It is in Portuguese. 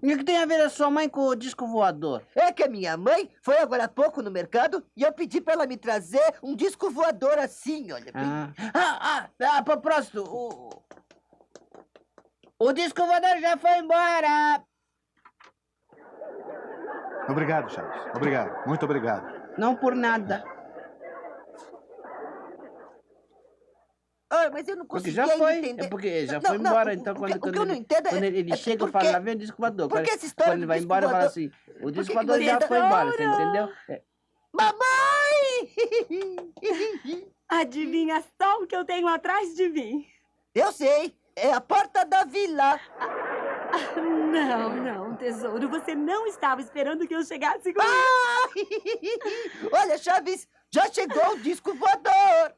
E o que tem a ver a sua mãe com o disco voador? É que a minha mãe foi agora há pouco no mercado e eu pedi para ela me trazer um disco voador assim, olha. Propósito, o disco voador já foi embora. Obrigado, Charles. Obrigado. Muito obrigado. Não por nada. Mas eu não Porque consegui já ainda foi. entender. É porque já Não, foi não, embora. Então, o quando que eu não entendo quando ele é chega, eu por falo, quê? lá vem o disco voador. Por que essa história Quando ele do vai disco embora, eu falo voador? assim, o Por disco que voador você já está- foi embora, você entendeu? Mamãe! Adivinha só o que eu tenho atrás de mim? Eu sei, é a porta da vila. Não, tesouro. Você não estava esperando que eu chegasse com Olha, Chaves, já chegou o disco voador.